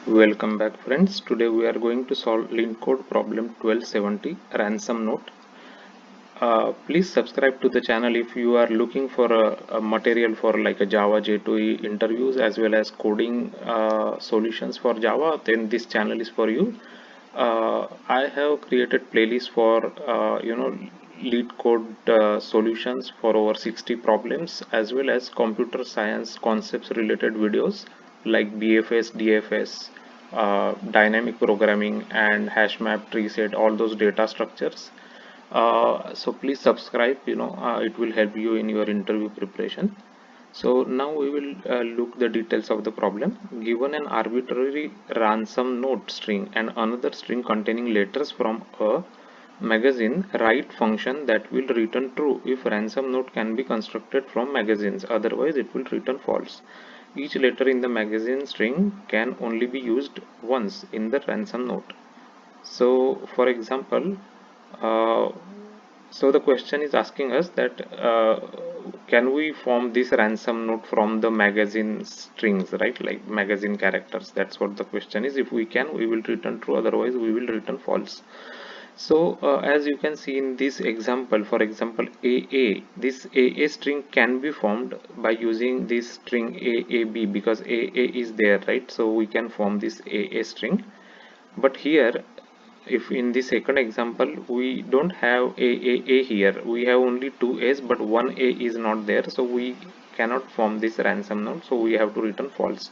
Welcome back friends. Today we are going to solve LeetCode problem 1270 ransom note. Please subscribe to the channel if you are looking for a material for like a Java J2E interviews as well as coding solutions for Java, then this channel is for you. I have created playlist for LeetCode solutions for over 60 problems as well as computer science concepts related videos like BFS, DFS, dynamic programming and hash map, tree set, all those data structures. So please subscribe, it will help you in your interview preparation. So now we will look the details of the problem. Given an arbitrary ransom note string and another string containing letters from a magazine, write function that will return true if ransom note can be constructed from magazines, otherwise it will return false. Each letter in the magazine string can only be used once in the ransom note. So for example, uh, so the question is asking us that can we form this ransom note from the magazine strings, right? Like magazine characters. That's what the question is. If we can, we will return true. Otherwise, we will return false. So as you can see in this example, for example, AA, this AA string can be formed by using this string AAB because AA is there, right? So we can form this AA string. But here, if in the second example we don't have a here, we have only two a's but one a is not there, so we cannot form this ransom note, so we have to return false.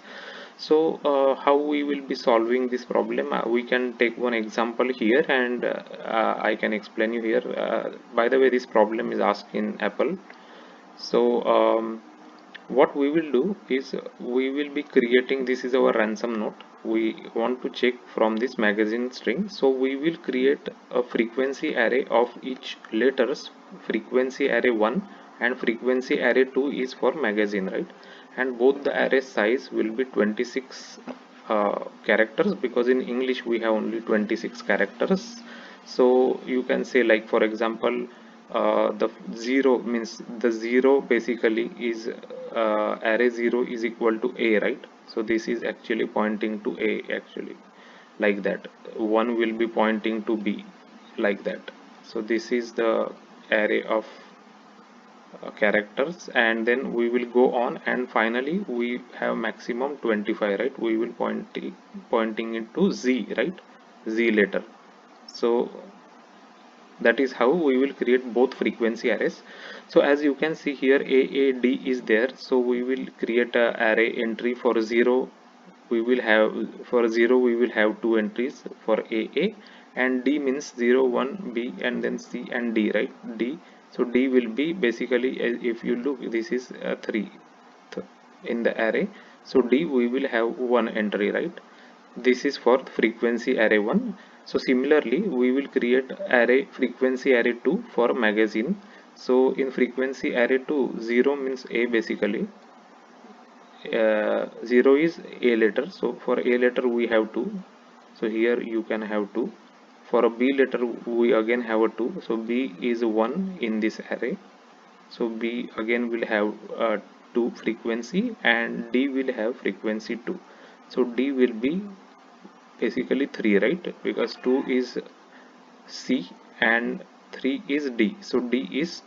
So how we will be solving this problem? We can take one example here and I can explain you here. By the way, this problem is asked in Apple. So what we will do is we will be creating, this is our ransom note, we want to check from this magazine string, so we will create a frequency array of each letters. Frequency array 1 and frequency array 2 is for magazine, right? And both the array size will be 26 characters, because in English we have only 26 characters. So you can say, like for example, the 0 means the 0 basically is array 0 is equal to a, right? So this is actually pointing to a, actually, like that. 1 will be pointing to b, like that. So this is the array of characters, and then we will go on, and finally we have maximum 25, right? We will pointing into z, right? Z letter. So that is how we will create both frequency arrays. So as you can see here, AAD is there, so we will create a array entry for 0. We will have, for 0 we will have two entries for AA, and D means 0 1 B and then C and D, right? D. So D will be basically, if you look, this is 3 in the array. So D we will have one entry, right? This is for frequency array 1. So similarly we will create array frequency array 2 for magazine. So in frequency array 2, 0 means A basically, 0 is a letter, so for a letter we have 2, so here you can have 2. For a b letter we again have a 2, so b is 1 in this array, so b again will have 2 frequency, and d will have frequency 2. So d will be basically 3, right? Because 2 is C and 3 is D, so D is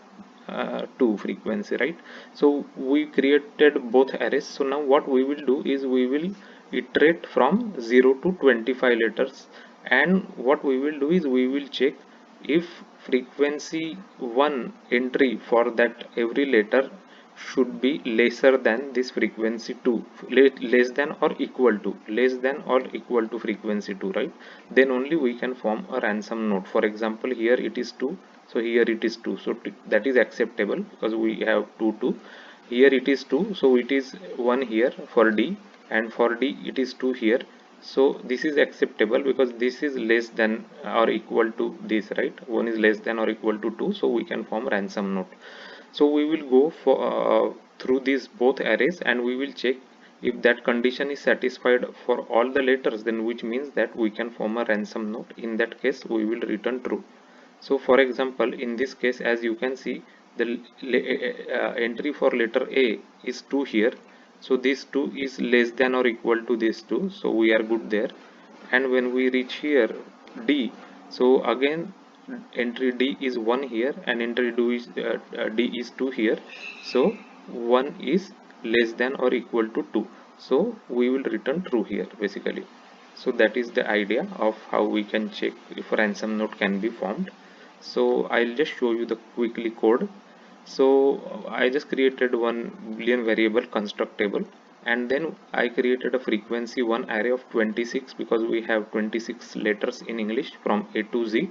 2 frequency, right? So we created both arrays. So now what we will do is we will iterate from 0 to 25 letters, and what we will do is we will check if frequency 1 entry for that every letter should be lesser than this frequency 2, less than or equal to, less than or equal to frequency 2, right? Then only we can form a ransom note. For example, here it is 2, so here it is 2, so that is acceptable because we have 2 2. Here it is 2, so it is 1 here for D, and for D it is 2 here. So this is acceptable because this is less than or equal to this, right? 1 is less than or equal to 2, so we can form ransom note. So we will go for through these both arrays, and we will check if that condition is satisfied for all the letters, then which means that we can form a ransom note. In that case we will return true. So for example, in this case, as you can see, the entry for letter A is 2 here, So this 2 is less than or equal to this 2, so we are good there. And when we reach here D, so again entry D is 1 here and entry D is 2 here, so 1 is less than or equal to 2, so we will return true here basically. So that is the idea of how we can check if a ransom note can be formed. So I'll just show you the quickly code. So I just created one boolean variable constructable, and then I created a frequency one array of 26 because we have 26 letters in English from A to Z,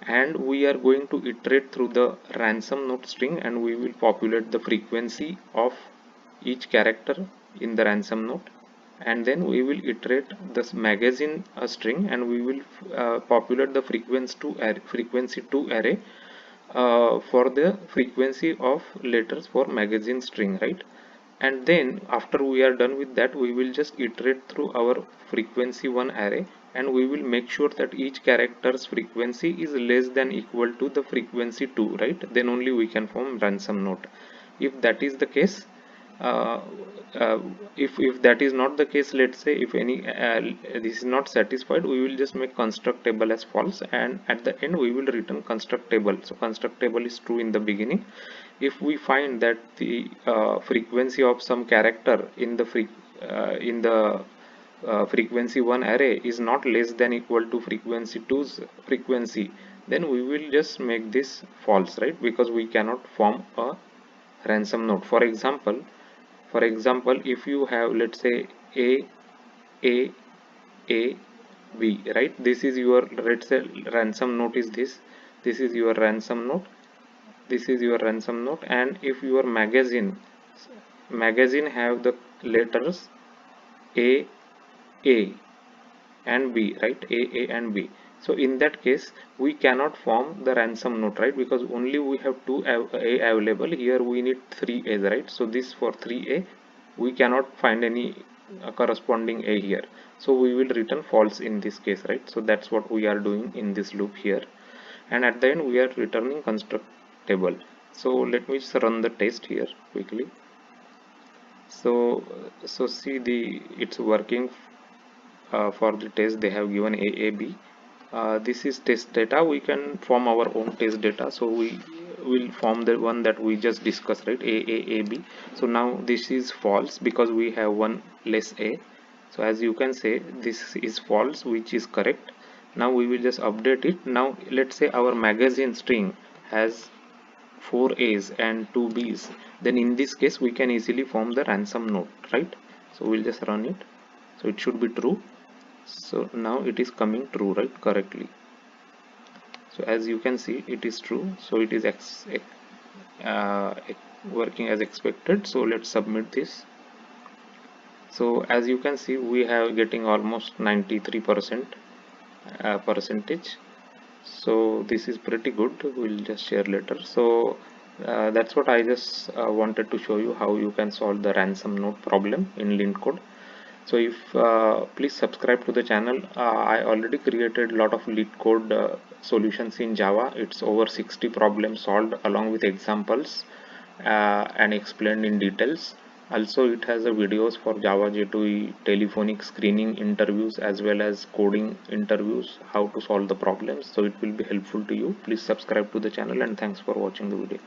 and we are going to iterate through the ransom note string and we will populate the frequency of each character in the ransom note, and then we will iterate this magazine string and we will populate the frequency 2 array for the frequency of letters for magazine string, right? And then after we are done with that, we will just iterate through our frequency 1 array and we will make sure that each character's frequency is less than equal to the frequency 2, right? Then only we can form ransom note. If that is the case, uh, uh, if that is not the case, let's say if any this is not satisfied, we will just make constructable as false, and at the end we will return constructable. So constructable is true in the beginning. If we find that the frequency of some character in the frequency 1 array is not less than equal to frequency 2's frequency, then we will just make this false, right? Because we cannot form a ransom note. For example, if you have, let's say, a a b, right? This is your, let's say, ransom note is this is your ransom note, this is your ransom note. And if your magazine have the letters a and B, right? A and B. So in that case, we cannot form the ransom note, right? Because only we have two A available. Here we need 3 A's, right? So this for 3A, we cannot find any corresponding A here. So we will return false in this case, right? So that's what we are doing in this loop here. And at the end, we are returning constructable. So let me just run the test here quickly. So see, it's working. For the test they have given AAB. This is test data. We can form our own test data, so we will form the one that we just discussed, right? AAAB. So now this is false because we have one less A. So as you can say, this is false, which is correct. Now we will just update it. Now let's say our magazine string has 4 A's and 2 B's, then in this case we can easily form the ransom note, right? So we'll just run it. So it should be true. So now it is coming true, right? Correctly. So as you can see, it is true. So it is working as expected. So let's submit this. So as you can see, we have getting almost 93% percentage. So this is pretty good. We'll just share later. So that's what I just wanted to show you, how you can solve the ransom note problem in LeetCode. So if please subscribe to the channel. I already created a lot of LeetCode solutions in Java. It's over 60 problems solved along with examples and explained in details. Also, it has videos for Java J2E telephonic screening interviews as well as coding interviews, how to solve the problems. So it will be helpful to you. Please subscribe to the channel, and thanks for watching the video.